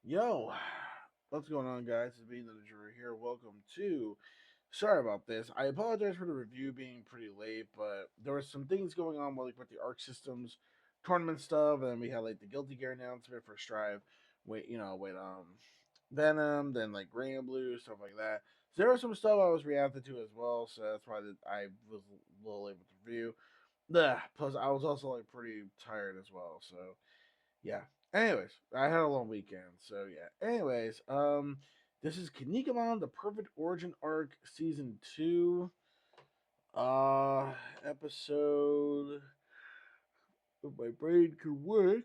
Yo, what's going on, guys? It's being the jury here. Welcome to. Sorry about this. I apologize for the review being pretty late, but there were some things going on with the arc systems, tournament stuff, and then we had like the Guilty Gear announcement for Strive. Venom, then like Grand Blue, stuff like that. So there was some stuff I was reacting to as well, so that's why I was a little late with the review. Plus, I was also like pretty tired as well, so yeah. Anyways, I had a long weekend, so yeah. This is KIinnikuman, the Perfect Origin Arc, Season 2, episode. If my brain could work.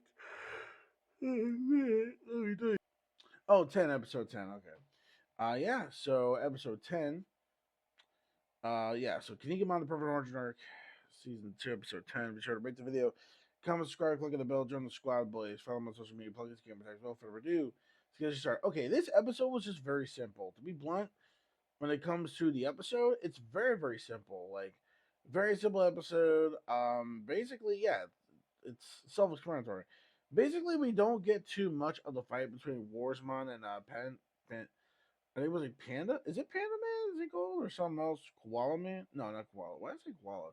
Oh, 10, episode 10, okay. Yeah, so episode 10. So KIinnikuman, the Perfect Origin Arc, Season 2, episode 10. Be sure to rate the video, comment, subscribe, click on the bell, join the squad, boys. Follow me on social media, plug this game, as well. For review. Let's get started. Okay, this episode was just very simple. To be blunt, when it comes to the episode, it's very, very simple. Like, very simple episode. Basically, yeah, it's self-explanatory. Basically, we don't get too much of the fight between Warsman and Pen. I think it was like Panda. Is it Panda Man? Is it called or something else? Koala Man? No, not Koala. Why did I say Koala?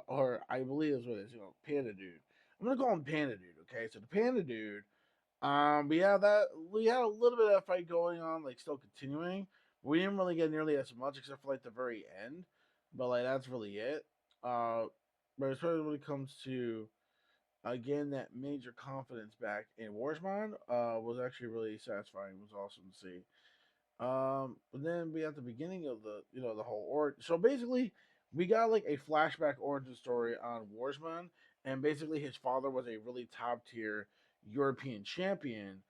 Or I believe that's what it is. Panda Dude. I'm gonna call him Panda Dude. Okay, so the Panda Dude. We had a little bit of that fight going on, like still continuing. We didn't really get nearly as much except for like the very end, but like that's really it. Uh, but especially when it comes to again that major confidence back in Warsman, was actually really satisfying. It was awesome to see. But then we at the beginning of the whole So basically, we got like a flashback origin story on Warsman, and basically his father was a really top tier European champion.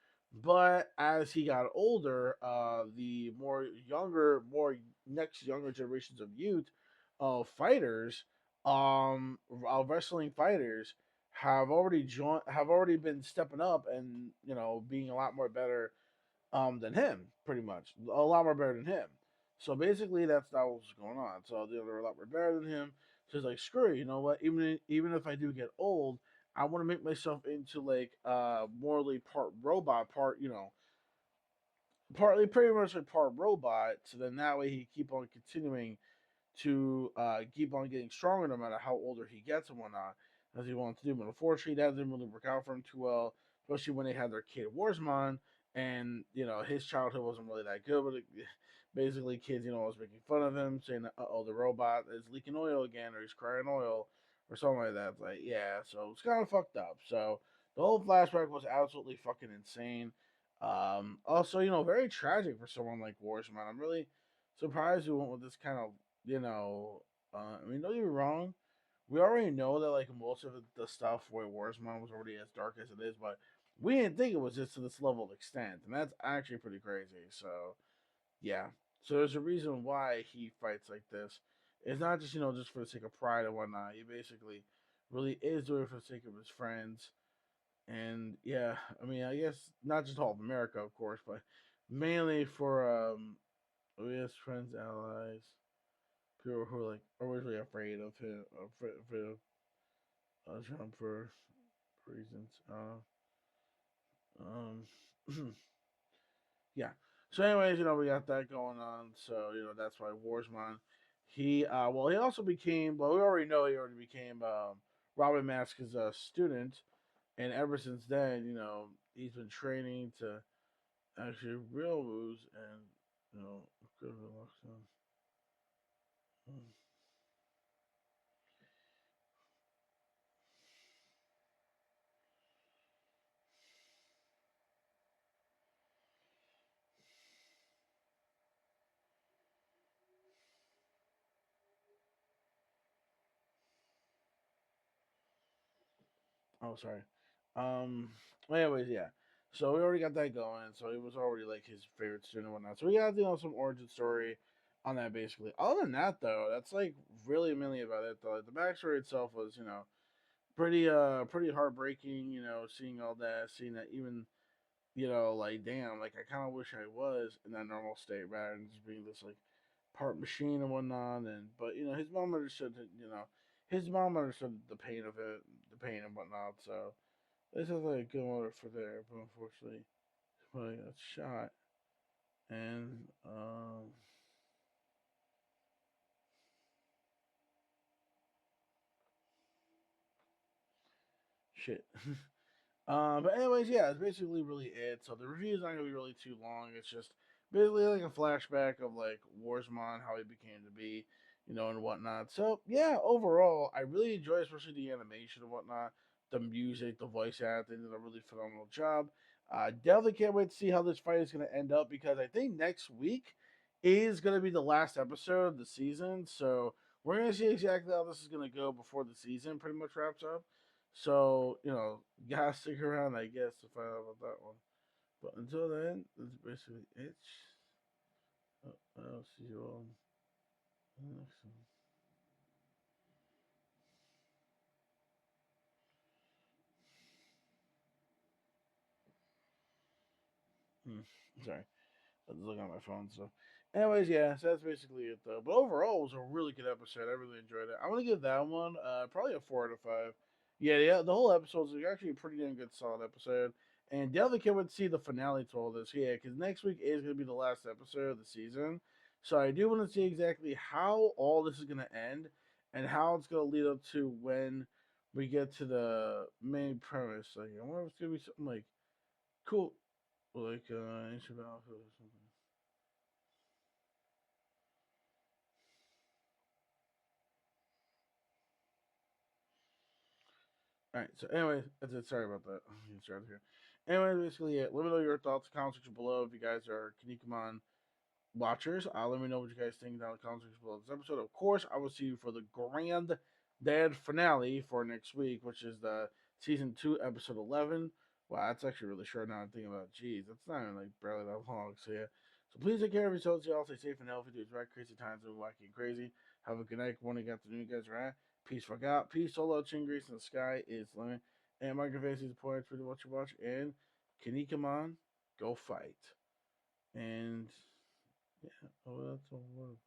But as he got older, the more next younger generations of youth, fighters, wrestling fighters have already been stepping up and being a lot more better than him, pretty much. A lot more better than him. So basically, that was going on. So they're a lot more better than him. So he's like, screw it, you know what? Even if I do get old, I want to make myself into like morally part robot, part partly pretty much like part robot. So then that way he keep on continuing to keep on getting stronger no matter how older he gets and whatnot, as he wants to do. But unfortunately, that didn't really work out for him too well, especially when they had their kid Warsman, and his childhood wasn't really that good. But basically, kids was making fun of him, saying, "Oh, the robot is leaking oil again, or he's crying oil, or something like that." It's like, yeah, so it's kind of fucked up. So the whole flashback was absolutely fucking insane. Also, very tragic for someone like Warsman. I'm really surprised we went with this kind of you know, I mean, don't get me wrong. We already know that like most of the stuff where Warsman was already as dark as it is, but we didn't think it was just to this level of extent, and that's actually pretty crazy. So yeah, so there's a reason why he fights like this. It's not just just for the sake of pride and whatnot. He basically really is doing it for the sake of his friends, and yeah, I mean, I guess not just all of America, of course, but mainly for his friends, allies, people who are like originally afraid of him, afraid of Trump for reasons. Um, yeah. So, anyways, we got that going on. So, that's why Warsman. He also became. Well, we already know he already became Robin Mask's student, and ever since then, he's been training to actually real moves and you know, good relaxation. Oh, sorry. Um. Anyways, yeah. So we already got that going. So it was already like his favorite student and whatnot. So we got some origin story on that basically. Other than that, though, that's like really mainly about it. Though like, the backstory itself was pretty heartbreaking. Seeing all that, seeing that even like damn, like I kind of wish I was in that normal state rather than just being this like part machine and whatnot. And but his mom understood. His mom understood the pain of it, the pain and whatnot. So this is like a good one for there, but unfortunately, but I got shot, and shit. But anyways, yeah, it's basically really it. So the review is not gonna be really too long. It's just basically like a flashback of like Warsman, how he became to be, and whatnot. So yeah, overall, I really enjoy, especially the animation and whatnot, the music, the voice acting, did a really phenomenal job. Definitely can't wait to see how this fight is gonna end up because I think next week is gonna be the last episode of the season. So we're gonna see exactly how this is gonna go before the season pretty much wraps up. So, you gotta stick around, I guess, to find out about that one. But until then, that's basically it. I'll see you all in the next one. Sorry. I was looking at my phone. So, anyways, yeah, so that's basically it, though. But overall, it was a really good episode. I really enjoyed it. I'm gonna give that one probably a 4 out of 5. Yeah, the whole episode was actually a pretty damn good, solid episode. And definitely can't wait to see the finale to all this. Yeah, because next week is gonna be the last episode of the season. So I do want to see exactly how all this is gonna end and how it's gonna lead up to when we get to the main premise. Like, I wonder if it's gonna be something like cool, like ancient battlefield or something. All right. So, anyways, that's it. Sorry about that. I'm getting started here. Anyway, basically, yeah. Let me know your thoughts in the comment section below if you guys are KIinnikuman watchers. Let me know what you guys think down in the comment section below this episode. Of course, I will see you for the grand dad finale for next week, which is the season 2, episode 11. Wow, that's actually really short now. I'm thinking about, geez, that's not even like barely that long. So yeah. So please take care of yourselves, y'all. Stay safe and healthy. Do right crazy times and wacky and crazy. Have a good night, morning, afternoon, you guys are at. Peace, fuck out. Peace, solo, chin grease in the sky is limit. And my face is pointed to what you watch. And KIinnikuman, go fight. And yeah, oh, that's a word.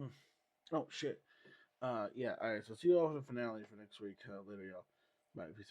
Mm. Oh shit. Yeah. All right. So see you all for the finale for next week. Later, y'all. Bye. Peace.